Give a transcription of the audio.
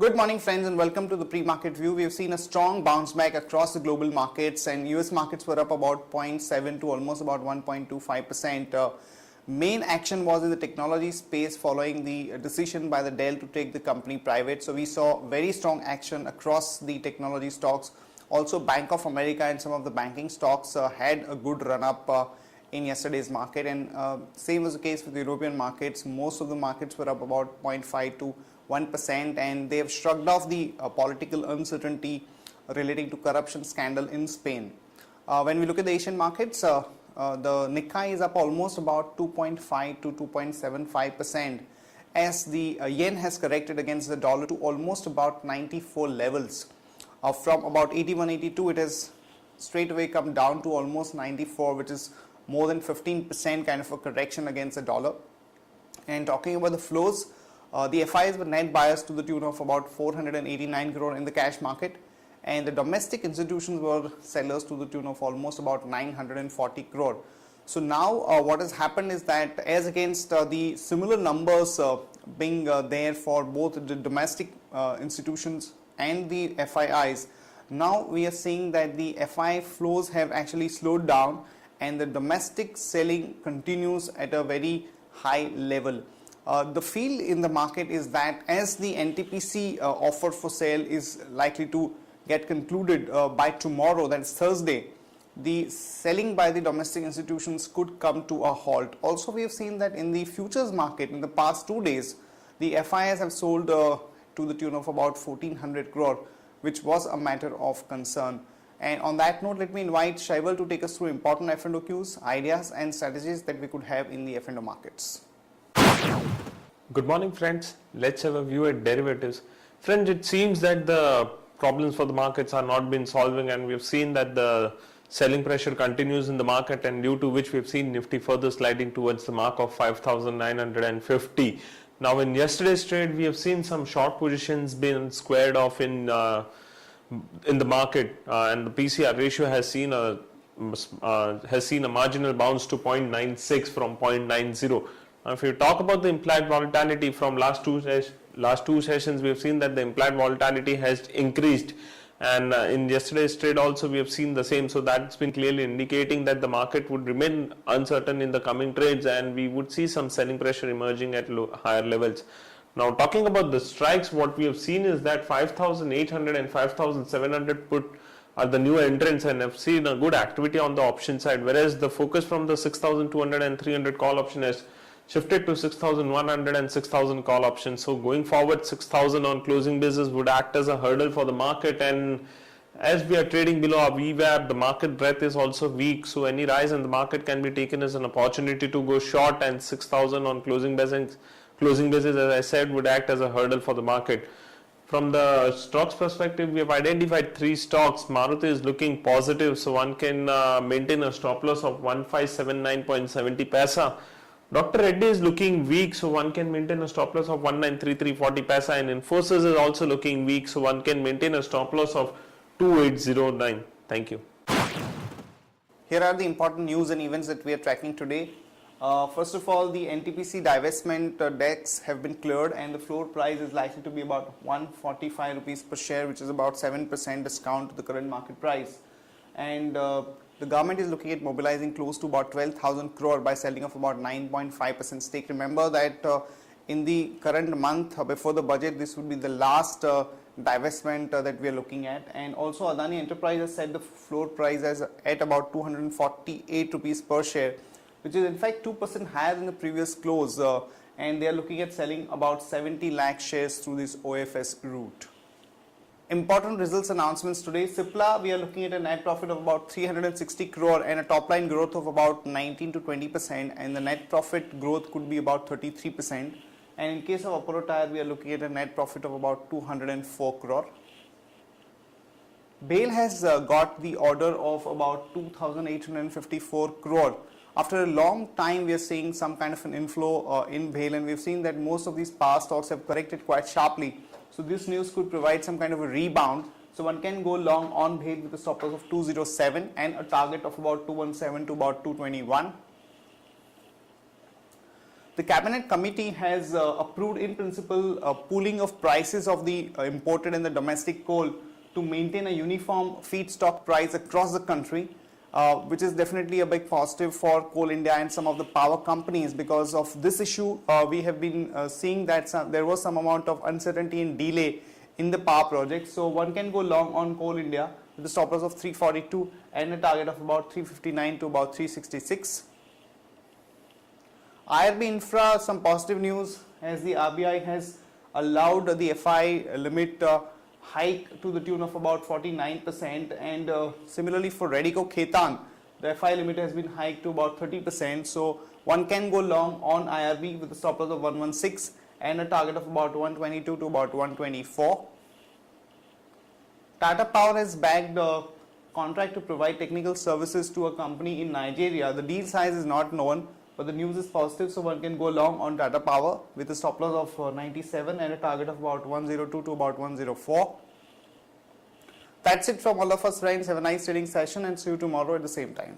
Good morning, friends, and welcome to the pre-market view. We have seen a strong bounce back across the global markets, and US markets were up about 0.7 to almost about 1.25%. Main action was in the technology space following the decision by the Dell to take the company private. So we saw very strong action across the technology stocks. Also, Bank of America and some of the banking stocks had a good run up in yesterday's market, and same was the case with the European markets. Most of the markets were up about 0.5 to 1%, and they have shrugged off the political uncertainty relating to corruption scandal in Spain. When we look at the Asian markets, the Nikkei is up almost about 2.5 to 2.75% as the yen has corrected against the dollar to almost about 94 levels. From about 81, 82, it has straight away come down to almost 94, which is more than 15% kind of a correction against the dollar. And talking about the flows, the FIs were net buyers to the tune of about 489 crore in the cash market, and the domestic institutions were sellers to the tune of almost about 940 crore. So now what has happened is that as against the similar numbers being there for both the domestic institutions and the FIIs, now we are seeing that the FI flows have actually slowed down and the domestic selling continues at a very high level. The feel in the market is that as the NTPC offer for sale is likely to get concluded by tomorrow, that is Thursday, the selling by the domestic institutions could come to a halt. Also, we have seen that in the futures market in the past 2 days, the FIs have sold to the tune of about 1400 crore, which was a matter of concern. And on that note, let me invite Shaival to take us through important F&O cues, ideas and strategies that we could have in the F&O markets. Good morning, friends. Let's have a view at derivatives. Friends, it seems that the problems for the markets are not been solving, and we've seen that the selling pressure continues in the market, and due to which we've seen Nifty further sliding towards the mark of 5,950. Now, in yesterday's trade, we have seen some short positions being squared off in the market, and the PCR ratio has seen a marginal bounce to 0.96 from 0.90. Now, if you talk about the implied volatility from last two sessions, we have seen that the implied volatility has increased, and in yesterday's trade also we have seen the same. So that's been clearly indicating that the market would remain uncertain in the coming trades, and we would see some selling pressure emerging at higher levels. Now, talking about the strikes, what we have seen is that 5,800 and 5,700 put are the new entrants and have seen a good activity on the option side, whereas the focus from the 6,200 and 300 call option has shifted to 6,100 and 6,000 call options. So going forward, 6,000 on closing basis would act as a hurdle for the market, and as we are trading below our VWAP, the market breadth is also weak, so any rise in the market can be taken as an opportunity to go short, and 6,000 on closing basis, as I said, would act as a hurdle for the market. From the stocks perspective, we have identified 3 stocks. Maruti is looking positive, so one can maintain a stop loss of 1579.70 paisa. Dr. Reddy is looking weak, so one can maintain a stop loss of 1933.40 paisa, and Infosys is also looking weak, so one can maintain a stop loss of 2809. Thank you. Here are the important news and events that we are tracking today. First of all, the NTPC divestment decks have been cleared, and the floor price is likely to be about 145 rupees per share, which is about 7% discount to the current market price. And the government is looking at mobilizing close to about 12,000 crore by selling of about 9.5% stake. Remember that in the current month before the budget, this would be the last divestment that we are looking at. And also Adani Enterprises set the floor price as at about 248 rupees per share, which is in fact 2% higher than the previous close, and they are looking at selling about 70 lakh shares through this OFS route. Important results announcements today. Cipla, we are looking at a net profit of about 360 crore and a top line growth of about 19 to 20%, and the net profit growth could be about 33%. And in case of Apollo Tyre, we are looking at a net profit of about 204 crore. BHAL has got the order of about 2,854 crore. After a long time, we are seeing some kind of an inflow in BHAL, and we've seen that most of these power stocks have corrected quite sharply. So this news could provide some kind of a rebound. So one can go long on BHAL with a stop loss of 207 and a target of about 217 to about 221. The Cabinet Committee has approved in principle pooling of prices of the imported and the domestic coal to maintain a uniform feedstock price across the country, which is definitely a big positive for Coal India and some of the power companies. Because of this issue, we have been seeing that there was some amount of uncertainty and delay in the power project. So one can go long on Coal India with a stop loss of 342 and a target of about 359 to about 366. IRB Infra, some positive news as the RBI has allowed the FI limit hike to the tune of about 49%, and similarly for Radico Khetan, the FI limit has been hiked to about 30%. So one can go long on IRB with a stop loss of 116 and a target of about 122 to about 124. Tata Power has bagged a contract to provide technical services to a company in Nigeria. The deal size is not known, but the news is positive, so one can go long on Tata Power with a stop loss of 97 and a target of about 102 to about 104. That's it from all of us, friends. Have a nice trading session and see you tomorrow at the same time.